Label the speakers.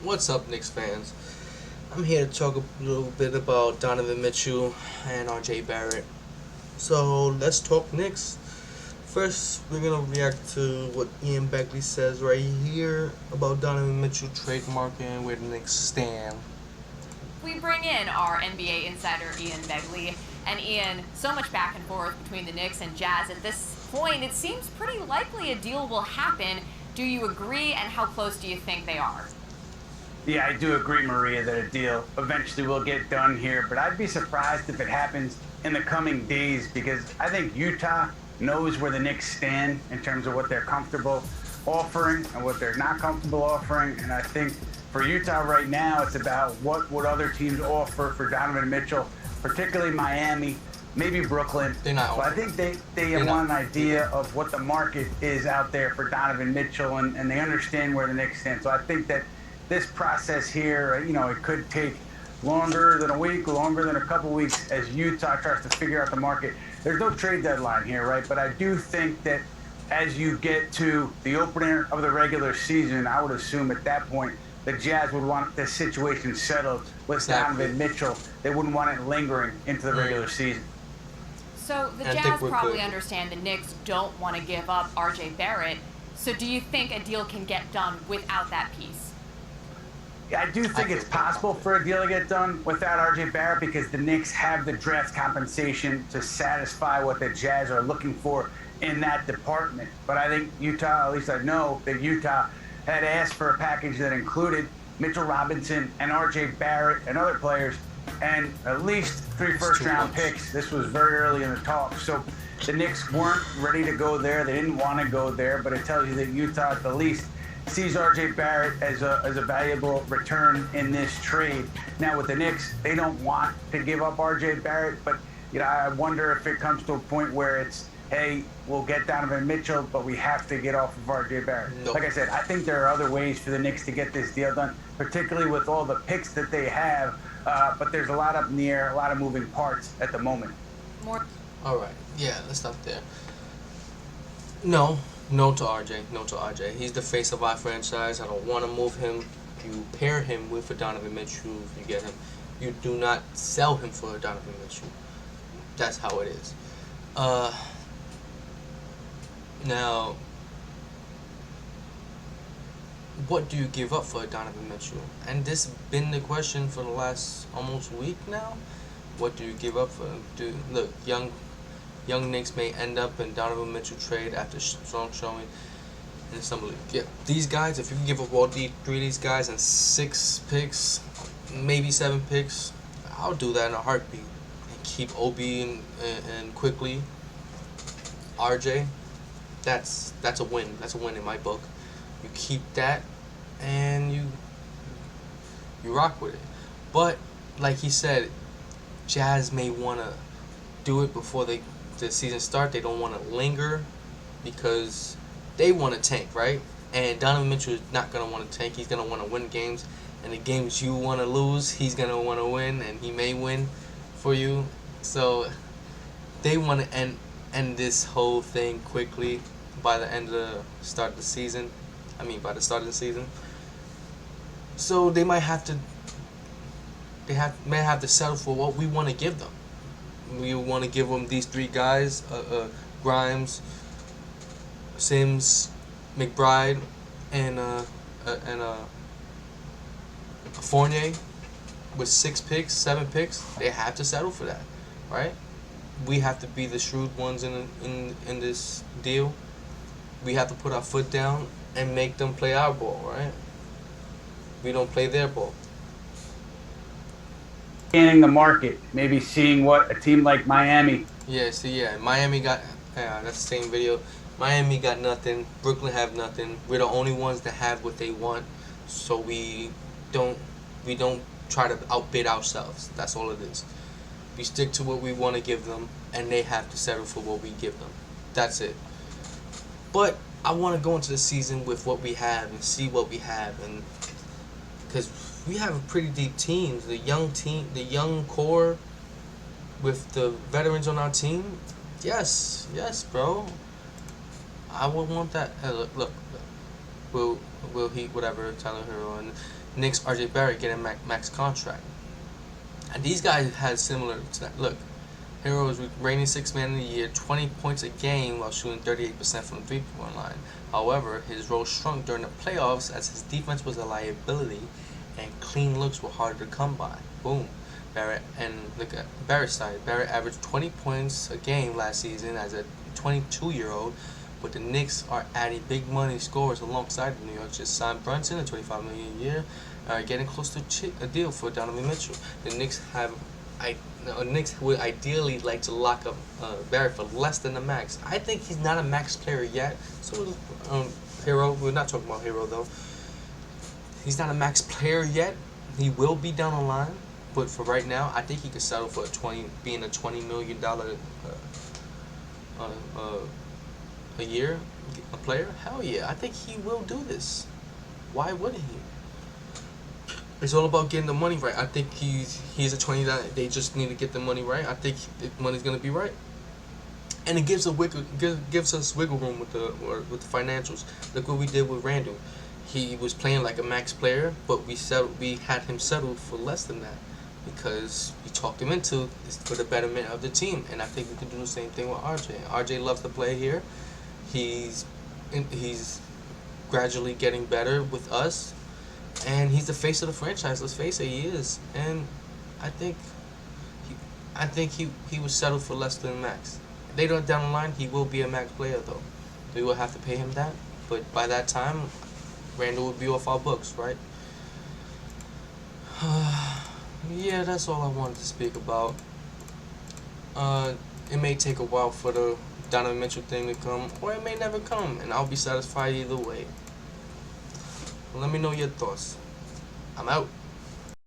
Speaker 1: What's up, Knicks fans? I'm here to talk a little bit about Donovan Mitchell and RJ Barret. So let's talk Knicks. First, we're gonna react to what Ian Beckley says right here about Donovan Mitchell trademarking and where the Knicks stand.
Speaker 2: We bring in our NBA insider Ian Begley. And Ian, so much back and forth between the Knicks and Jazz. At this point, it seems pretty likely a deal will happen. Do you agree, and how close do you think they are?
Speaker 3: Yeah, I do agree, Maria, that a deal eventually will get done here, but I'd be surprised if it happens in the coming days because I think Utah knows where the Knicks stand in terms of what they're comfortable offering and what they're not comfortable offering. And I think for Utah right now, it's about what would other teams offer for Donovan Mitchell, particularly Miami, maybe Brooklyn.
Speaker 1: They're not
Speaker 3: So I
Speaker 1: offering.
Speaker 3: think they
Speaker 1: They're
Speaker 3: want an
Speaker 1: not.
Speaker 3: idea of what the market is out there for Donovan Mitchell, and they understand where the Knicks stand. So I think that this process here, it could take longer than a week, longer than a couple weeks as Utah tries to figure out the market. There's no trade deadline here, right? But I do think that as you get to the opener of the regular season, I would assume at that point the Jazz would want this situation settled with
Speaker 1: Exactly.
Speaker 3: Donovan Mitchell. They wouldn't want it lingering into the regular season.
Speaker 2: So the
Speaker 1: I think
Speaker 2: Jazz
Speaker 1: we're
Speaker 2: probably
Speaker 1: good.
Speaker 2: understand the Knicks don't want to give up RJ Barrett. So do you think a deal can get done without that piece?
Speaker 3: Yeah, I do think it's possible for a deal to get done without RJ Barrett because the Knicks have the draft compensation to satisfy what the Jazz are looking for in that department. But I think Utah, at least I know that Utah had asked for a package that included Mitchell Robinson and RJ Barrett and other players and at least 3 first-round picks. This was very early in the talk. So the Knicks weren't ready to go there. They didn't want to go there, but it tells you that Utah at the least sees RJ Barrett as a valuable return in this trade. Now with the Knicks, they don't want to give up RJ Barrett, but I wonder if it comes to a point where it's, hey, we'll get Donovan Mitchell, but we have to get off of RJ Barrett.
Speaker 1: No.
Speaker 3: Like I said, I think there are other ways for the Knicks to get this deal done, particularly with all the picks that they have. But there's a lot up in the air, a lot of moving parts at the moment.
Speaker 2: More.
Speaker 1: All right. Yeah, let's stop there. No to RJ. No to RJ. He's the face of our franchise. I don't want to move him. You pair him with a Donovan Mitchell if you get him. You do not sell him for a Donovan Mitchell. That's how it is. Now, what do you give up for a Donovan Mitchell? And this has been the question for the last almost week now. What do you give up for him? Look, young Knicks may end up in Donovan Mitchell trade after strong showing in some league. Yeah, these guys, if you can give up all three of these guys and 6 picks, maybe 7 picks, I'll do that in a heartbeat. And keep Obi and quickly RJ. That's a win. That's a win in my book. You keep that and you rock with it. But like he said, Jazz may wanna do it before the season start. They don't want to linger because they want to tank, right? And Donovan Mitchell is not going to want to tank. He's going to want to win games. And the games you want to lose, he's going to want to win. And he may win for you. So they want to end this whole thing quickly by the end of the start of the season. By the start of the season. So they might have to may have to settle for what we want to give them. We want to give them these 3 guys: Grimes, Sims, McBride, and Fournier with 6 picks, 7 picks. They have to settle for that, right? We have to be the shrewd ones in this deal. We have to put our foot down and make them play our ball, right? We don't play their ball.
Speaker 3: Scanning the market, maybe seeing what a team like Miami.
Speaker 1: Miami got, that's the same video. Miami got nothing. Brooklyn have nothing. We're the only ones that have what they want, so we don't try to outbid ourselves. That's all it is. We stick to what we want to give them, and they have to settle for what we give them. That's it. But I want to go into the season with what we have and see what we have, and because we have a pretty deep team. The young core with the veterans on our team. Yes, bro. I would want that. Look. Will he whatever Tyler Hero and Knicks RJ Barret getting max contract. And these guys had similar. Look, Hero was reigning sixth man of the year, 20 points a game while shooting 38% from the three-point line. However, his role shrunk during the playoffs as his defense was a liability and clean looks were harder to come by. Boom. Barret, and look at Barret's side. Barret averaged 20 points a game last season as a 22-year-old, but the Knicks are adding big money scorers alongside the New York. Just signed Brunson at $25 million a year, getting close to a deal for Donovan Mitchell. The Knicks Knicks would ideally like to lock up Barret for less than the max. I think he's not a max player yet. So Hero, we're not talking about Hero though. He's not a max player yet. He will be down the line. But for right now, I think he could settle for being a $20 million a year a player. Hell yeah, I think he will do this. Why wouldn't he? It's all about getting the money right. I think he's a 20 that they just need to get the money right. I think the money's gonna be right, and it gives us wiggle room with the financials. Look what we did with Randall. He was playing like a max player, but we had him settled for less than that, because we talked him into for the betterment of the team. And I think we can do the same thing with RJ. RJ loves to play here. He's gradually getting better with us, and he's the face of the franchise. Let's face it, he is. And I think he was settled for less than max. Later down the line, he will be a max player though. We will have to pay him that, but by that time, Randall would be off our books, right? Yeah, that's all I wanted to speak about. It may take a while for the Donovan Mitchell thing to come, or it may never come, and I'll be satisfied either way. Let me know your thoughts. I'm out.